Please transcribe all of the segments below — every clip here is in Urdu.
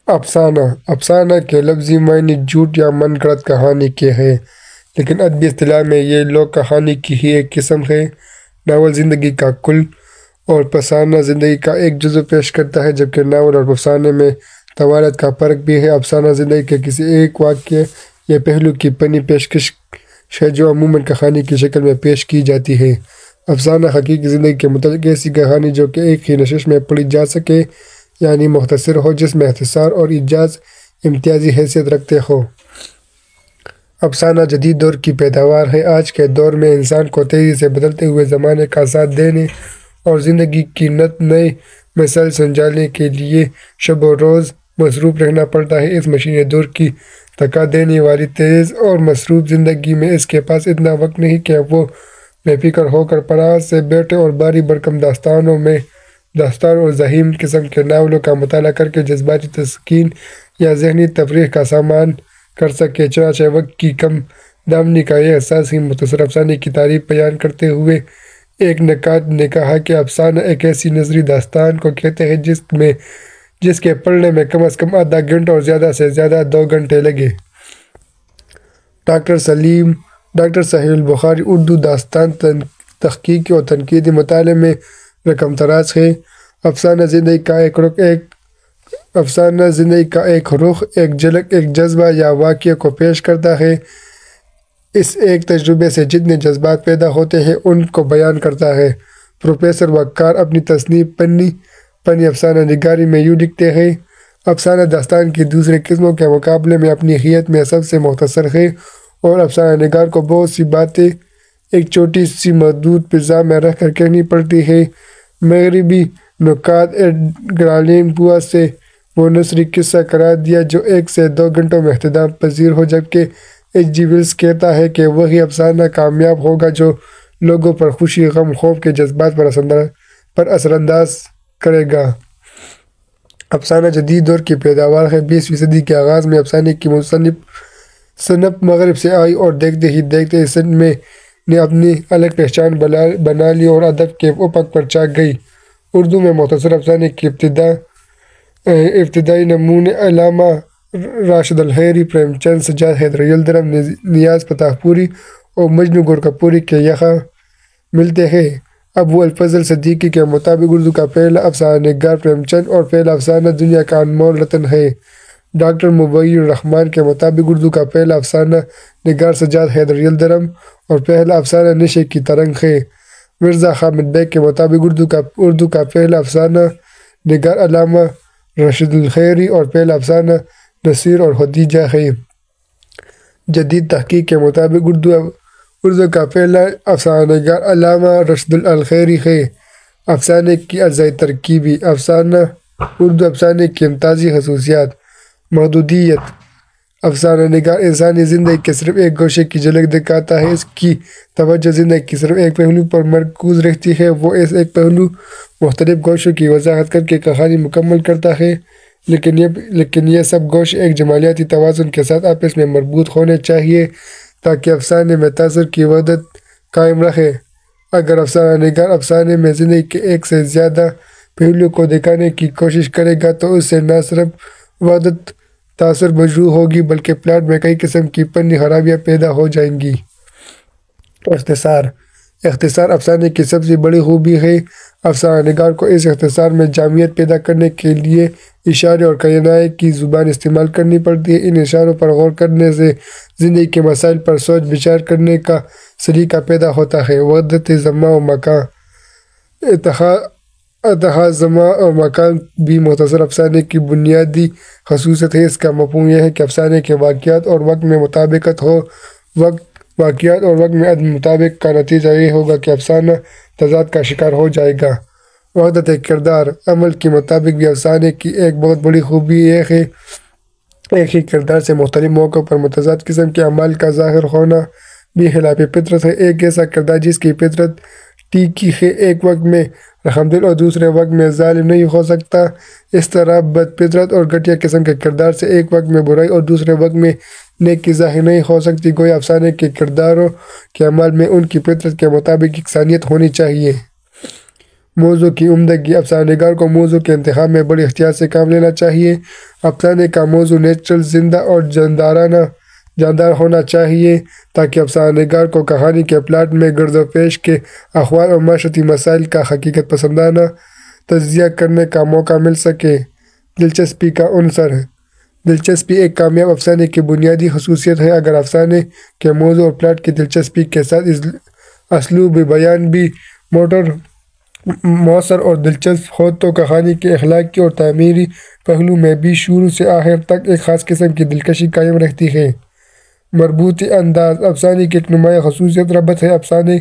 افسانہ افسانہ کے لفظی معنی جھوٹ یا من گھڑت کہانی کے ہے، لیکن ادبی اصطلاح میں یہ لوک کہانی کی ہی ایک قسم ہے۔ ناول زندگی کا کل اور افسانہ زندگی کا ایک جزو پیش کرتا ہے، جبکہ ناول اور افسانے میں طوالت کا فرق بھی ہے۔ افسانہ زندگی کے کسی ایک واقعے یا پہلو کی پنی پیشکش ہے جو عموماً کہانی کی شکل میں پیش کی جاتی ہے۔ افسانہ حقیقی زندگی کے متعلق ایسی کہانی جو کہ ایک ہی نشست میں پڑھی جا سکے، یعنی مختصر ہو، جس میں اختصار اور ایجاز امتیازی حیثیت رکھتے ہو۔ افسانہ جدید دور کی پیداوار ہے۔ آج کے دور میں انسان کو تیزی سے بدلتے ہوئے زمانے کا ساتھ دینے اور زندگی کی نئے مسائل سنجھالنے کے لیے شب و روز مصروف رہنا پڑتا ہے۔ اس مشینی دور کی تھکا دینے والی تیز اور مصروف زندگی میں اس کے پاس اتنا وقت نہیں کہ وہ بے فکر ہو کر پراز سے بیٹھے اور باری بھرکم داستان اور ذہین قسم کے ناولوں کا مطالعہ کر کے جذباتی تسکین یا ذہنی تفریح کا سامان کر سکے۔ چنانچہ وقت کی کم دامنی کا یہ احساس ہی مختصر افسانے کی تعریف بیان کرتے ہوئے ایک نقاد نے کہا کہ افسانہ ایک ایسی نظری داستان کو کہتے ہیں جس کے پڑھنے میں کم از کم آدھا گھنٹہ اور زیادہ سے زیادہ 2 گھنٹے لگے۔ ڈاکٹر صحیح البخاری اردو داستان تحقیقی اور تنقیدی مطالعے میں رقم تراز ہے۔ افسانہ زندگی کا ایک رخ، ایک جھلک، ایک جذبہ یا واقعے کو پیش کرتا ہے۔ اس ایک تجربے سے جتنے جذبات پیدا ہوتے ہیں ان کو بیان کرتا ہے۔ پروفیسر وقار اپنی تصنیف پنی افسانہ نگاری میں یوں لکھتے ہیں: افسانہ داستان کی دوسرے قسموں کے مقابلے میں اپنی حیت میں سب سے مختصر ہے، اور افسانہ نگار کو بہت سی باتیں ایک چھوٹی سی محدود فضا میں رہ کر کہنی پڑتی ہے۔ مغربی نقاد ایڈگر آلن پو سے وہ نثری قصہ قرار دیا جو 1 سے 2 گھنٹوں میں اختتام پذیر ہو، جبکہ ایچ جی ویلز کہتا ہے کہ وہی افسانہ کامیاب ہوگا جو لوگوں پر خوشی، غم، خوف کے جذبات پر اثر انداز کرے گا۔ افسانہ جدید دور کی پیداوار ہے۔ 20ویں صدی کے آغاز میں افسانے کی صنعت مغرب سے آئی اور دیکھتے ہی دیکھتے اس نے اپنی الگ پہچان بنا لی اور ادب کے افق پر چھا گئی۔ اردو میں مختصر افسانے کے ابتدائی نمونے علامہ راشد الخیری، پریم چند، سجاد حیدر یلدرم، نیاز فتح پوری اور مجنوں گورکھپوری کے یہاں ملتے ہیں۔ ابو الفضل صدیقی کے مطابق اردو کا پہلا افسانہ نگار پریم چند اور پہلا افسانہ دنیا کا انمول رتن ہے۔ ڈاکٹر مبین الرحمان کے مطابق اردو کا پہلا افسانہ نگار سجاد حیدر یلدرم اور پہلا افسانہ نشے کی ترنگ ہے۔ مرزا حامد بیگ کے مطابق اردو کا پہلا افسانہ نگار علامہ راشد الخیری اور پہلا افسانہ نصیر اور خدیجہ ہے۔ جدید تحقیق کے مطابق اردو کا پہلا افسانہ نگار علامہ راشد الخیری ہے۔ افسانے کی اجزاء ترکیبی اردو افسانے کی امتیازی خصوصیات: محدودیت: افسانہ نگار انسانی زندگی کے صرف ایک گوشے کی جھلک دکھاتا ہے۔ اس کی توجہ زندگی کی صرف ایک پہلو پر مرکوز رہتی ہے۔ وہ اس ایک پہلو مختلف گوشوں کی وضاحت کر کے کہانی مکمل کرتا ہے، لیکن یہ سب گوشے ایک جمالیاتی توازن کے ساتھ آپس میں مربوط ہونے چاہیے تاکہ افسانے میں تاثر کی وحدت قائم رہے۔ اگر افسانہ نگار افسانے میں زندگی کے ایک سے زیادہ پہلو کو دکھانے کی کوشش کرے گا تو اس سے نہ صرف وحدت تاثر مجروح ہوگی بلکہ پلاٹ میں کئی قسم کی فنی خرابیاں پیدا ہو جائیں گی۔ اختصار افسانے کی سب سے بڑی خوبی ہے۔ افسانہ نگار کو اس اختصار میں جامعیت پیدا کرنے کے لیے اشارے اور کنایے کی زبان استعمال کرنی پڑتی ہے۔ ان اشاروں پر غور کرنے سے زندگی کے مسائل پر سوچ بچار کرنے کا سلیقہ پیدا ہوتا ہے۔ وحدت زمان و مکان: اتحاد زمان اور مکان بھی مختصر افسانے کی بنیادی خصوصیت ہے۔ اس کا مفہوم یہ ہے کہ افسانے کے واقعات اور وقت میں مطابقت ہو۔ واقعات اور وقت میں عدم مطابقت کا نتیجہ یہ ہوگا کہ افسانہ تضاد کا شکار ہو جائے گا۔ وحدت کردار: عمل کے مطابق بھی افسانے کی ایک بہت بڑی خوبی یہ ہے ایک ہی کردار سے مختلف موقعوں پر متضاد قسم کے اعمال کا ظاہر ہونا بھی خلاف فطرت ہے۔ ایک ایسا کردار جس کی فطرت ٹیکی ہے ایک وقت میں رحمدل اور دوسرے وقت میں ظالم نہیں ہو سکتا۔ اس طرح بد فطرت اور گھٹیا قسم کے کردار سے ایک وقت میں برائی اور دوسرے وقت میں نیکی ظاہر نہیں ہو سکتی۔ گویا افسانے کے کرداروں کے اعمال میں ان کی فطرت کے مطابق یکسانیت ہونی چاہیے۔ موضوع کی عمدگی: افسانہ نگار کو موضوع کے انتخاب میں بڑی احتیاط سے کام لینا چاہیے۔ افسانے کا موضوع نیچرل، زندہ اور جاندار ہونا چاہیے تاکہ افسانہ نگار کو کہانی کے پلاٹ میں گرد و پیش کے احوال اور معاشرتی مسائل کا حقیقت پسندانہ تجزیہ کرنے کا موقع مل سکے۔ دلچسپی کا عنصر: دلچسپی ایک کامیاب افسانے کی بنیادی خصوصیت ہے۔ اگر افسانے کے موضوع اور پلاٹ کی دلچسپی کے ساتھ اسلوب بیان بھی مؤثر اور دلچسپ ہو تو کہانی کے اخلاقی اور تعمیری پہلو میں بھی شروع سے آخر تک ایک خاص قسم کی دلکشی قائم رہتی ہے۔ مربوطی انداز: افسانے کی ایک نمایاں خصوصیت ربط ہے۔ افسانے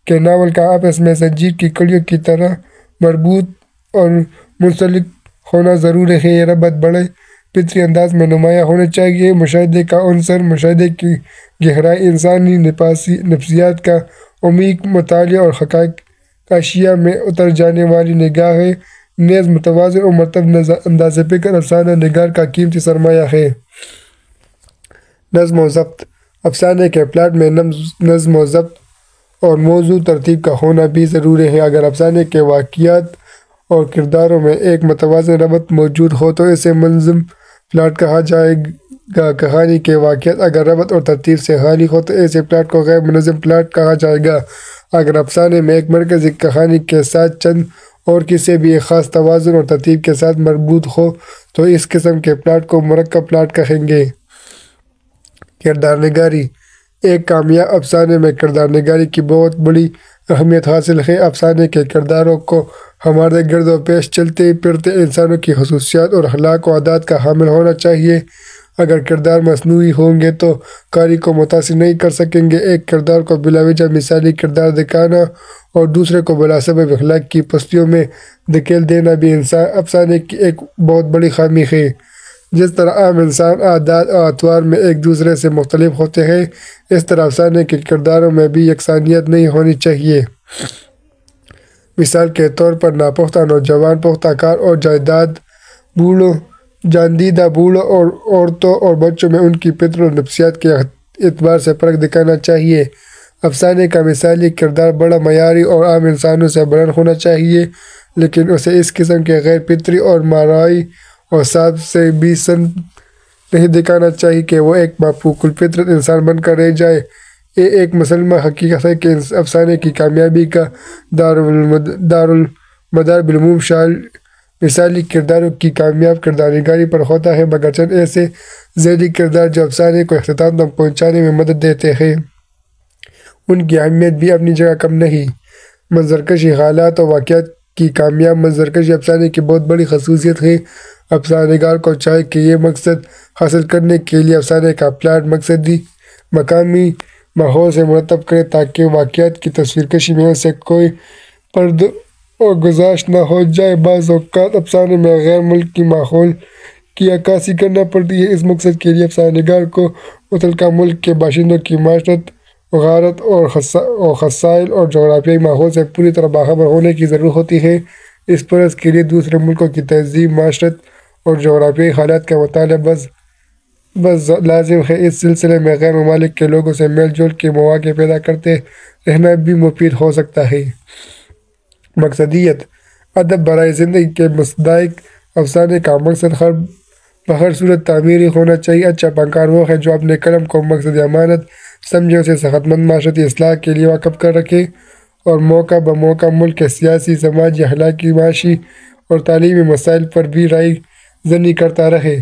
کے ناول کا آپس میں زنجیر کی کڑیوں کی طرح مربوط اور منسلک ہونا ضروری ہے۔ یہ ربط بڑے فطری انداز میں نمایاں ہونے چاہیے۔ مشاہدے کا عنصر: مشاہدے کی گہرائی، انسانی نفسیات کا عمیق مطالعہ اور حقائق اشیاء میں اتر جانے والی نگاہیں نیز متوازن اور مرتب انداز فکر افسانہ نگار کا قیمتی سرمایہ ہے۔ نظم و ضبط: افسانے کے پلاٹ میں نظم و ضبط اور موضوع ترتیب کا ہونا بھی ضروری ہے۔ اگر افسانے کے واقعات اور کرداروں میں ایک متوازن ربط موجود ہو تو اسے منظم پلاٹ کہا جائے گا۔ کہانی کے واقعات اگر ربط اور ترتیب سے خالی ہو تو ایسے پلاٹ کو غیر منظم پلاٹ کہا جائے گا۔ اگر افسانے میں ایک مرکزی کہانی کے ساتھ چند اور قصے بھی ایک خاص توازن اور ترتیب کے ساتھ مربوط ہو تو اس قسم کے پلاٹ کو مرکب پلاٹ کہیں گے۔ کردار نگاری: ایک کامیاب افسانے میں کردار نگاری کی بہت بڑی اہمیت حاصل ہے۔ افسانے کے کرداروں کو ہمارے گرد و پیش چلتے پھرتے انسانوں کی خصوصیات اور اخلاق و عادات کا حامل ہونا چاہیے۔ اگر کردار مصنوعی ہوں گے تو قاری کو متاثر نہیں کر سکیں گے۔ ایک کردار کو بلا وجہ مثالی کردار دکھانا اور دوسرے کو بلا سبب اخلاق کی پستیوں میں دھکیل دینا بھی افسانے کی ایک بہت بڑی خامی ہے۔ جس طرح عام انسان عادات اور اطوار میں ایک دوسرے سے مختلف ہوتے ہیں، اس طرح افسانے کے کرداروں میں بھی یکسانیت نہیں ہونی چاہیے۔ مثال کے طور پر ناپختہ نوجوان، پختہ کار اور جاندیدہ بوڑھوں اور عورتوں اور بچوں میں ان کی فطرت اور نفسیات کے اعتبار سے فرق دکھانا چاہیے۔ افسانے کا مثالی کردار بڑا معیاری اور عام انسانوں سے بلند ہونا چاہیے، لیکن اسے اس قسم کے غیر فطری اور ماورائی اوصاف سے بھی سن نہیں دکھانا چاہیے کہ وہ ایک مفقود الفطرت انسان بن کر رہ جائے۔ یہ ایک مسلمہ حقیقت ہے کہ افسانے کی کامیابی کا دارالمدار بالعموم مثالی کرداروں کی کامیاب کردار نگاری پر ہوتا ہے، مگر چند ایسے ذیلی کردار جو افسانے کو اختتام تک پہنچانے میں مدد دیتے ہیں، ان کی اہمیت بھی اپنی جگہ کم نہیں۔ منظرکشی: حالات و واقعات کی کامیاب منظرکشی افسانے کی بہت بڑی خصوصیت ہے۔ افسانہ نگار کو چاہیے کہ یہ مقصد حاصل کرنے کے لیے افسانے کا پلاٹ مقامی ماحول سے مرتب کرے تاکہ واقعات کی تصویر کشی میں اسے کوئی پرد و گزاش نہ ہو جائے۔ بعض اوقات افسانے میں غیر ملکی ماحول کی عکاسی کرنا پڑتی ہے۔ اس مقصد کے لیے افسانہ نگار کو متعلقہ ملک کے باشندوں کی معاشرت، غارت اور خصائل اور جغرافیائی ماحول سے پوری طرح باخبر ہونے کی ضرورت ہوتی ہے۔ اس پرز کے لیے دوسرے ملکوں کی تہذیب، معاشرت اور جغرافیائی حالات کا مطالعہ بس لازم ہے۔ اس سلسلے میں غیر ممالک کے لوگوں سے میل جول کے مواقع پیدا کرتے رہنا بھی مفید ہو سکتا ہے۔ مقصدیت: ادب برائے زندگی کے مصداق افسانے کا مقصد بہر صورت تعمیری ہونا چاہیے۔ اچھا فنکار وہ ہے جو اپنے قلم کو مقصد امانت سمجھے، اسے صحت مند معاشرتی اصلاح کے لیے واقف کر رکھے اور موقع بموقع ملک کے سیاسی، سماجی، اخلاقی، معاشی اور تعلیمی مسائل پر بھی رائے زنی کرتا رہے۔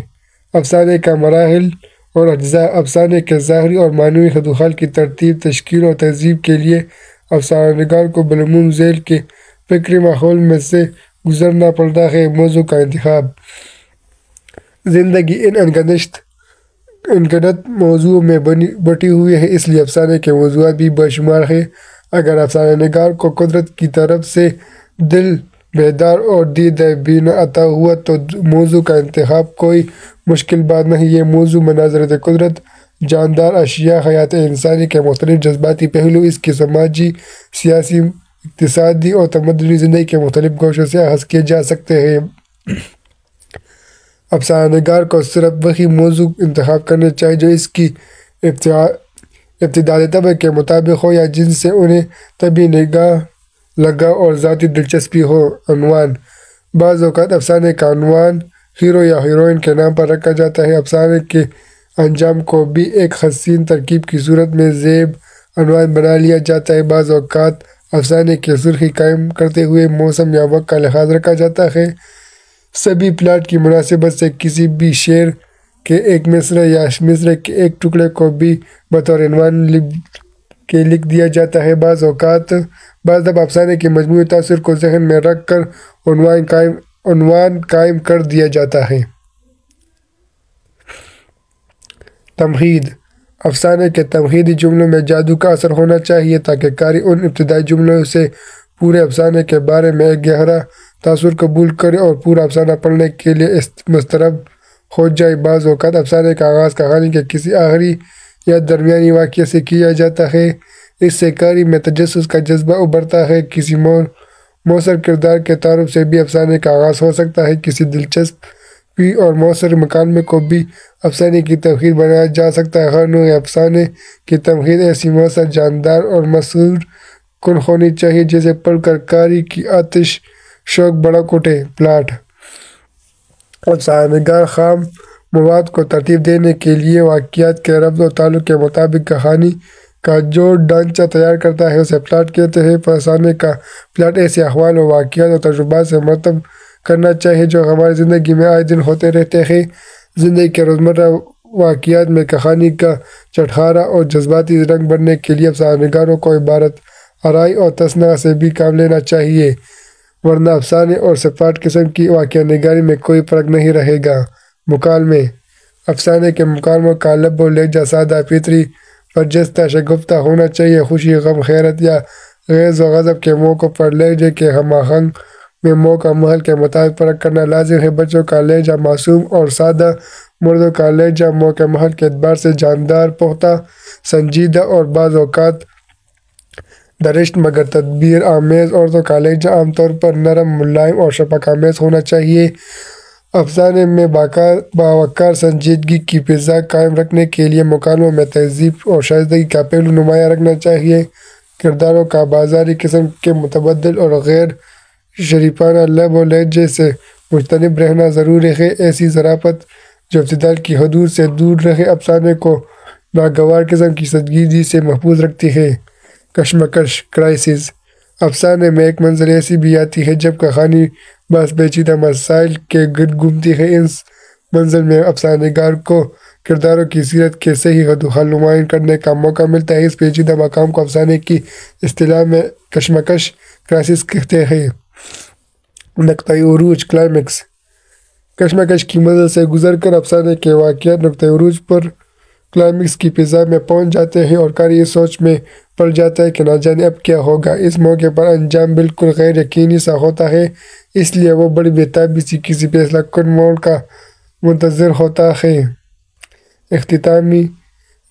افسانے کا مراحل اور اجزاء: افسانے کے ظاہری اور معنوی خدوخال کی ترتیب، تشکیل اور تہذیب کے لیے افسانہ نگار کو بالعموم ذیل کے فکری ماحول میں سے گزرنا پڑتا ہے۔ موضوع کا انتخاب: زندگی انگنت موضوعوں میں بٹی ہوئی ہے، اس لیے افسانے کے موضوعات بھی بے شمار ہیں۔ اگر افسانہ نگار کو قدرت کی طرف سے دل بیدار اور دید بینا عطا ہوا تو موضوع کا انتخاب کوئی مشکل بات نہیں۔ یہ موضوع مناظرت قدرت، جاندار اشیاء، حیات انسانی کے مختلف جذباتی پہلو، اس کی سماجی، سیاسی، اقتصادی اور تمدنی زندگی کے مختلف گوشوں سے اخذ کیے جا سکتے ہیں۔ افسانہ نگار کو صرف وہی موضوع انتخاب کرنے چاہیے جو اس کی ابتدائی طبع کے مطابق ہو یا جن سے انہیں طبی لگا اور ذاتی دلچسپی ہو۔ عنوان: بعض اوقات افسانے کا عنوان ہیرو یا ہیروئن کے نام پر رکھا جاتا ہے۔ افسانے کے انجام کو بھی ایک حسین ترکیب کی صورت میں زیب عنوان بنا لیا جاتا ہے۔ بعض اوقات افسانے کی سرخی قائم کرتے ہوئے موسم یا وقت کا لحاظ رکھا جاتا ہے۔ سبھی پلاٹ کی مناسبت سے کسی بھی شعر کے ایک مصرعے یا مصرعے کے ایک ٹکڑے کو بھی بطور عنوان کے لکھ دیا جاتا ہے۔ بعض دفعہ افسانے کے مجموعی تاثر کو ذہن میں رکھ کر عنوان قائم کر دیا جاتا ہے۔ تمہید: افسانے کے تمہیدی جملوں میں جادو کا اثر ہونا چاہیے تاکہ قاری ان ابتدائی جملوں سے پورے افسانے کے بارے میں ایک گہرا تاثر قبول کرے اور پورا افسانہ پڑھنے کے لیے مضطرب ہو جائے۔ بعض اوقات افسانے کا آغاز کہانی کے کسی آخری یا درمیانی واقعے سے کیا جاتا ہے۔ اس سے قاری میں تجسس کا جذبہ ابھرتا ہے۔ کسی مؤثر کردار کے تعارف سے بھی افسانے کا آغاز ہو سکتا ہے۔ کسی دلچسپ اور مؤثر مکالمے کو بھی افسانے کی تمہید بنایا جا سکتا ہے۔ ہر نوع افسانے کی تمہید ایسی مؤثر، جاندار اور مسحور کن ہونی چاہیے جسے پڑھ کر قاری کی آتش شوق بھڑک اٹھے۔ پلاٹ: افسانہ نگار خام مواد کو ترتیب دینے کے لیے واقعات کے ربط و تعلق کے مطابق کہانی کا جو ڈھانچہ تیار کرتا ہے اسے پلاٹ کہتے ہیں۔ افسانے کا پلاٹ ایسے احوال و واقعات اور تجربات سے مرتب کرنا چاہیے جو ہماری زندگی میں آئے دن ہوتے رہتے ہیں۔ زندگی کے روزمرہ واقعات میں کہانی کا چٹخارا اور جذباتی رنگ بھرنے کے لیے افسانہ نگاروں کو عبارت آرائی اور تصنع سے بھی کام لینا چاہیے، ورنہ افسانے اور سپاٹ قسم کی واقعہ نگاری میں کوئی فرق نہیں رہے گا۔ مکالمے: افسانے کے مکالموں کا لب و لہجہ سادہ، فطری، برجستہ، شگفتہ ہونا چاہیے۔ خوشی، غم، حیرت یا غیظ و غضب کے موقع پر لہجے کے ہم آہنگ میں موقع محل کے مطابق فرق کرنا لازم ہے۔ بچوں کا لہجہ معصوم اور سادہ، مردوں کا لہجہ موقع محل کے اعتبار سے جاندار، پختہ، سنجیدہ اور بعض اوقات درشت مگر تدبیر آمیز۔ عورتوں کا لہجہ عام طور پر نرم، ملائم اور شفقت آمیز ہونا چاہیے۔ افسانے میں باوقار سنجیدگی کی فضا قائم رکھنے کے لیے مکالموں میں تہذیب اور شائستگی کا پہلو نمایاں رکھنا چاہیے۔ کرداروں کا بازاری قسم کے متبدل اور غیر شریفانہ لب و لہجے سے مجتنب رہنا ضروری ہے۔ ایسی ظرافت جو اعتدال کی حدود سے دور رہے افسانے کو ناگوار قسم کی سنجیدگی سے محفوظ رکھتی ہے۔ کشمکش، کرائسس: افسانے میں ایک منزل ایسی بھی آتی ہے جب کہانی بعض پیچیدہ مسائل کے گرد گھومتی ہے۔ اس منزل میں افسانہ نگار کو کرداروں کی سیرت کے صحیح حد و حل نمایاں کرنے کا موقع ملتا ہے۔ اس پیچیدہ مقام کو افسانے کی اصطلاح میں کشمکش، کرائسس کہتے ہیں۔ نقطۂ عروج، کلائمیکس: کشمکش کی منزل سے گزر کر افسانے کے واقعات نقطۂ عروج پر کلائمیکس کی فضا میں پہنچ جاتے ہیں اور قاری اس سوچ میں پڑ جاتا ہے کہ نہ جانے اب کیا ہوگا۔ اس موقع پر انجام بالکل غیر یقینی سا ہوتا ہے، اس لیے وہ بڑی بےتابی سے کسی فیصلہ کن موڑ کا منتظر ہوتا ہے۔ اختتامی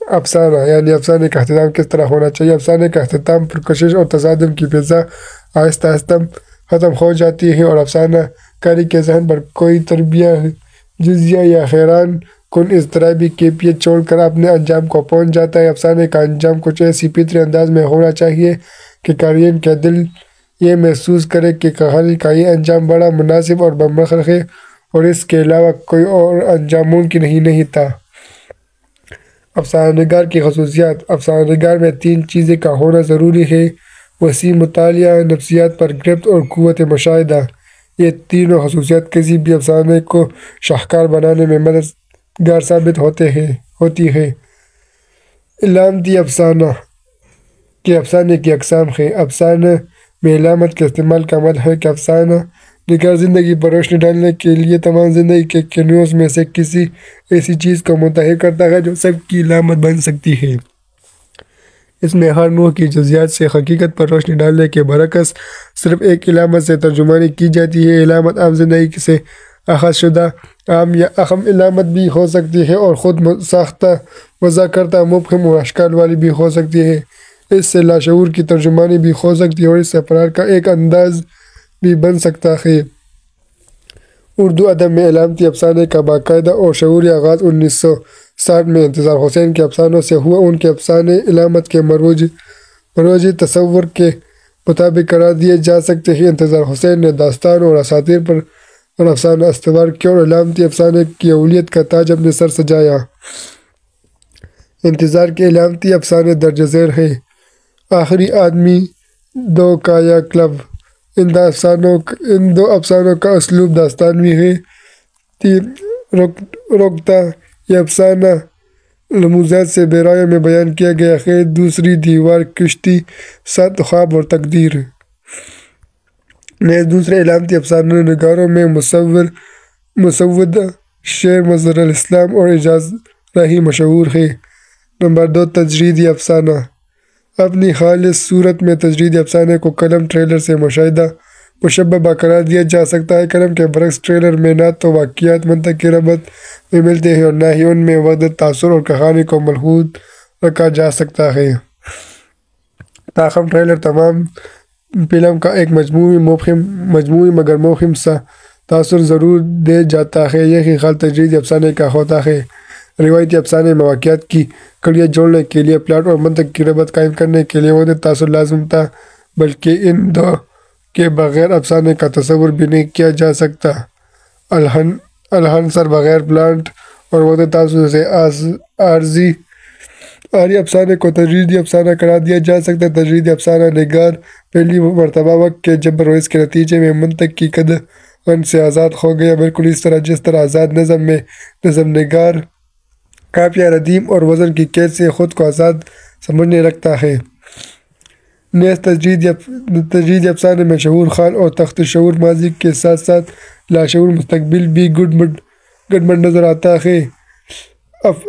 افسانہ، یعنی افسانے کا اختتام کس طرح ہونا چاہیے؟ افسانے کا اختتام پرکشش اور تصادم کی فضا آہستہ آہستہ ختم ہو جاتی ہے اور افسانہ قاری کے ذہن پر کوئی جزیہ یا حیران کن اضطرابی کیفیت چھوڑ کر اپنے انجام کو پہنچ جاتا ہے۔ افسانے کا انجام کچھ ایسی فطری انداز میں ہونا چاہیے کہ قارئین کا دل یہ محسوس کرے کہ کہانی کا یہ انجام بڑا مناسب اور بامقصد ہے اور اس کے علاوہ کوئی اور انجام ممکن ہی نہیں تھا۔ افسانہ نگار کی خصوصیات: افسانہ نگار میں 3 چیزیں کا ہونا ضروری ہے: وسیع مطالعہ، نفسیات پر گرفت اور قوت مشاہدہ۔ یہ تینوں خصوصیات کسی بھی افسانے کو شاہکار بنانے میں مددگار ثابت ہوتی ہے۔ علامتی افسانہ کے افسانے کی اقسام ہیں۔ افسانہ میں علامت کے استعمال کا مطلب ہے کہ افسانہ نگار زندگی پر روشنی ڈالنے کے لیے تمام زندگی کے کینوس میں سے کسی ایسی چیز کو منتخب کرتا ہے جو سب کی علامت بن سکتی ہے۔ اس میں ہر نوع کی جزیات سے حقیقت پر روشنی ڈالنے کے برعکس صرف ایک علامت سے ترجمانی کی جاتی ہے۔ علامت عام زندگی سے اخذ شدہ عام یا اہم علامت بھی ہو سکتی ہے اور خود ساختہ، وضع کردہ، مبہم و اشکال والی بھی ہو سکتی ہے۔ اس سے لاشعور کی ترجمانی بھی ہو سکتی ہے اور اس سے فرار کا ایک انداز بھی بن سکتا ہے۔ اردو ادب میں علامتی افسانے کا باقاعدہ اور شعوری آغاز 1960 میں انتظار حسین کے افسانوں سے ہوا۔ ان کے افسانے علامت کے مروجی تصور کے مطابق قرار دیے جا سکتے ہیں۔ انتظار حسین نے داستان اور اساطیر پر اور افسانہ استوار کیا اور علامتی افسانے کی اولیت کا تاج اپنے سر سجایا۔ انتظار کے علامتی افسانے درج ذیل ہیں: آخری آدمی، دو کایا کلب۔ ان دو افسانوں کا اسلوب داستانوی ہے۔ 3 رکتا، یہ افسانہ لمحات سے بیرایہ میں بیان کیا گیا ہے۔ دوسری دیوار، کشتی، 7 خواب اور تقدیر۔ نیز دوسرے علامتی افسانہ نگاروں میں مسودہ، شیر مظہر الاسلام اور اعجاز راہی مشہور ہے۔ نمبر 2، تجریدی افسانہ۔ اپنی خالص صورت میں تجریدی افسانے کو کلم ٹریلر سے مشبہ قرار دیا جا سکتا ہے۔ کلم کے برعکس ٹریلر میں نہ تو واقعات منطق کی ربط میں ملتے ہیں اور نہ ہی ان میں وحدت تاثر اور کہانی کو ملحوظ رکھا جا سکتا ہے۔ تاہم ٹریلر تمام فلم کا ایک مجموعی مگر مبہم سا تاثر ضرور دے جاتا ہے۔ یہی حال تجریدی افسانے کا ہوتا ہے۔ روایتی افسانے میں واقعات کی کڑیاں جوڑنے کے لیے پلاٹ اور منطق کی ربط قائم کرنے کے لیے وحدت تاثر لازم تھا، بلکہ ان دو کے بغیر افسانے کا تصور بھی نہیں کیا جا سکتا۔ العنصر بغیر پلاٹ اور وحدت تاثر سے عارضی افسانے کو تجریدی افسانہ قرار دیا جا سکتا ہے۔ تجریدی افسانہ نگار پہلی مرتبہ وقت کے جبر اور اس کے نتیجے میں منطق کی قدغن سے آزاد ہو گیا، بالکل اس طرح جس طرح آزاد نظم میں نظم نگار قافیہ، ردیم اور وزن کی قید سے خود کو آزاد سمجھنے لگتا ہے۔ نیز تجریدی افسانے میں شعور حال اور تخت شعور ماضی کے ساتھ ساتھ لاشعور مستقبل بھی گڈمڈ نظر آتا ہے۔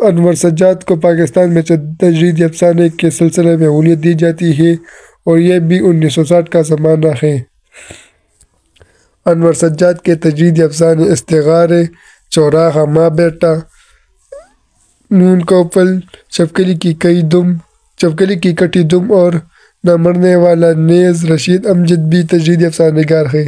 انور سجاد کو پاکستان میں تجریدی افسانے کے سلسلے میں اہمیت دی جاتی ہے اور یہ بھی 1960 کا زمانہ ہے۔ انور سجاد کے تجریدی افسانے استغارے، چوراہا، ماں بیٹا، نون کوپل، چپکلی کی کٹی دم اور نہ مرنے والا۔ نیز رشید امجد بھی تجریدی افسانہ نگار ہے۔